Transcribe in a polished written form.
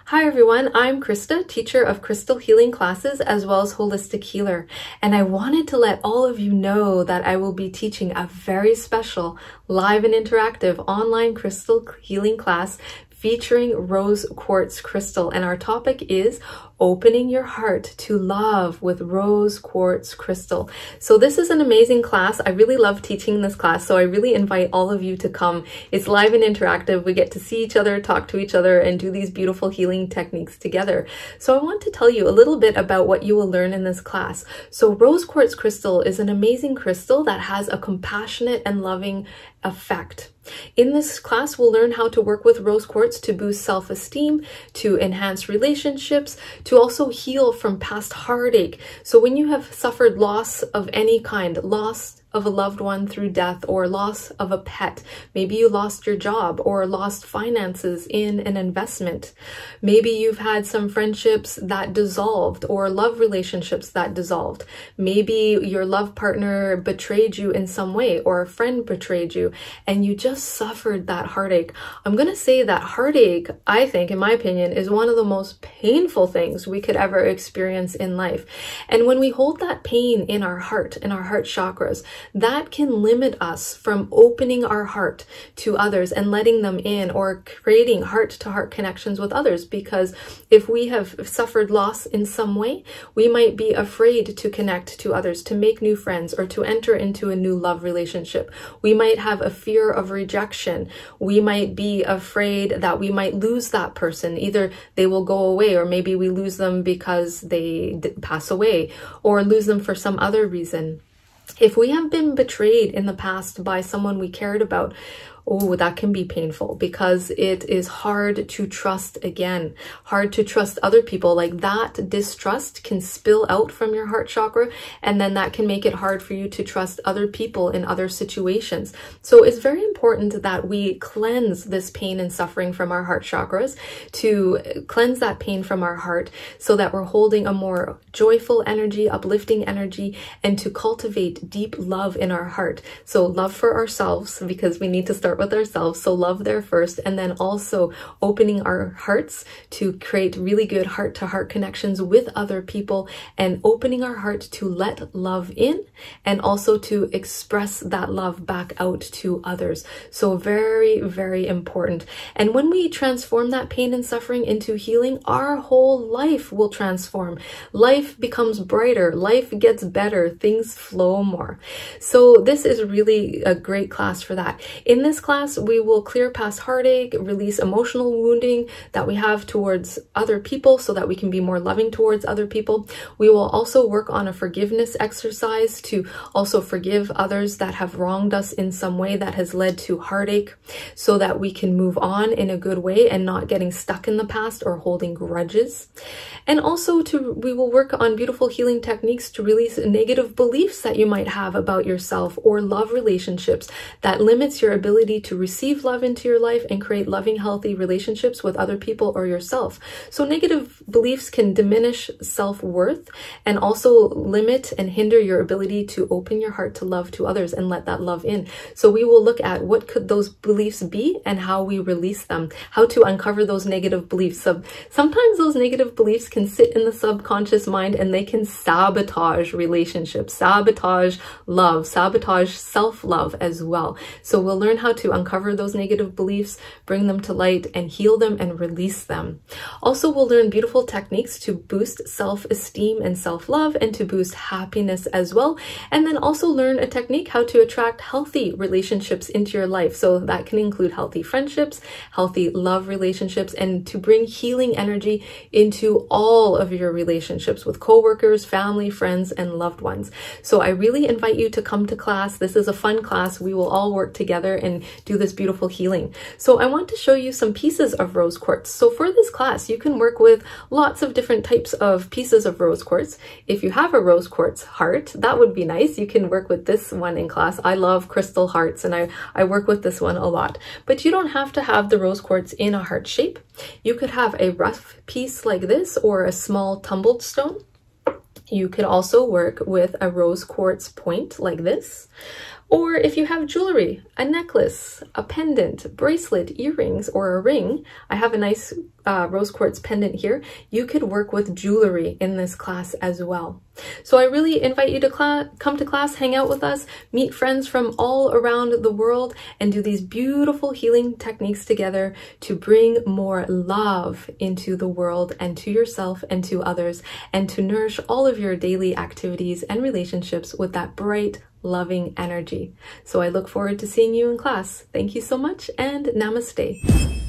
Hi everyone, I'm Krista, teacher of crystal healing classes as well as holistic healer. And I wanted to let all of you know that I will be teaching a very special live and interactive online crystal healing class featuring rose quartz crystal. And our topic is opening your heart to love with rose quartz crystal. So this is an amazing class. I really love teaching this class, so I really invite all of you to come. It's live and interactive. We get to see each other, talk to each other, and do these beautiful healing techniques together. So I want to tell you a little bit about what you will learn in this class. So rose quartz crystal is an amazing crystal that has a compassionate and loving effect. In this class, we'll learn how to work with rose quartz to boost self-esteem, to enhance relationships, to also heal from past heartache. So when you have suffered loss of any kind, loss of a loved one through death or loss of a pet, maybe you lost your job or lost finances in an investment, maybe you've had some friendships that dissolved or love relationships that dissolved, maybe your love partner betrayed you in some way or a friend betrayed you and you just suffered that heartache. I'm going to say that heartache, I think, in my opinion, is one of the most painful things we could ever experience in life. And when we hold that pain in our heart chakras, that can limit us from opening our heart to others and letting them in or creating heart-to-heart connections with others. Because if we have suffered loss in some way, we might be afraid to connect to others, to make new friends, or to enter into a new love relationship. We might have a fear of rejection. We might be afraid that we might lose that person. Either they will go away, or maybe we lose them because they pass away, or lose them for some other reason. If we have been betrayed in the past by someone we cared about, oh, that can be painful because it is hard to trust again, hard to trust other people. Like that distrust can spill out from your heart chakra, and then that can make it hard for you to trust other people in other situations. So it's very important that we cleanse this pain and suffering from our heart chakras, to cleanse that pain from our heart so that we're holding a more joyful energy, uplifting energy, and to cultivate deep love in our heart. So love for ourselves, because we need to start with ourselves, so love there first, and then also opening our hearts to create really good heart-to-heart connections with other people, and opening our heart to let love in and also to express that love back out to others. So very, very important. And when we transform that pain and suffering into healing, our whole life will transform. Life becomes brighter, life gets better, things flow more. So this is really a great class for that. In this class, we will clear past heartache, release emotional wounding that we have towards other people so that we can be more loving towards other people. We will also work on a forgiveness exercise to also forgive others that have wronged us in some way that has led to heartache, so that we can move on in a good way and not getting stuck in the past or holding grudges. And also we will work on beautiful healing techniques to release negative beliefs that you might have about yourself or love relationships that limits your ability to receive love into your life and create loving, healthy relationships with other people or yourself. So negative beliefs can diminish self-worth and also limit and hinder your ability to open your heart to love to others and let that love in. So we will look at what could those beliefs be and how we release them, how to uncover those negative beliefs. So sometimes those negative beliefs can sit in the subconscious mind and they can sabotage relationships, sabotage love, sabotage self-love as well. So we'll learn how to uncover those negative beliefs, bring them to light, and heal them and release them. Also, we'll learn beautiful techniques to boost self-esteem and self-love, and to boost happiness as well. And then also learn a technique how to attract healthy relationships into your life. So that can include healthy friendships, healthy love relationships, and to bring healing energy into all of your relationships with coworkers, family, friends, and loved ones. So I really invite you to come to class. This is a fun class. We will all work together and do this beautiful healing. So I want to show you some pieces of rose quartz. So for this class, you can work with lots of different types of pieces of rose quartz. If you have a rose quartz heart, that would be nice. You can work with this one in class. I love crystal hearts, and I work with this one a lot. But you don't have to have the rose quartz in a heart shape. You could have a rough piece like this, or a small tumbled stone. You could also work with a rose quartz point like this, Or if you have jewelry, a necklace, a pendant, bracelet, earrings, or a ring, I have a nice rose quartz pendant here, you could work with jewelry in this class as well. So I really invite you to come to class, hang out with us, meet friends from all around the world, and do these beautiful healing techniques together to bring more love into the world and to yourself and to others, and to nourish all of your daily activities and relationships with that bright, loving energy. So I look forward to seeing you in class. Thank you so much, and namaste.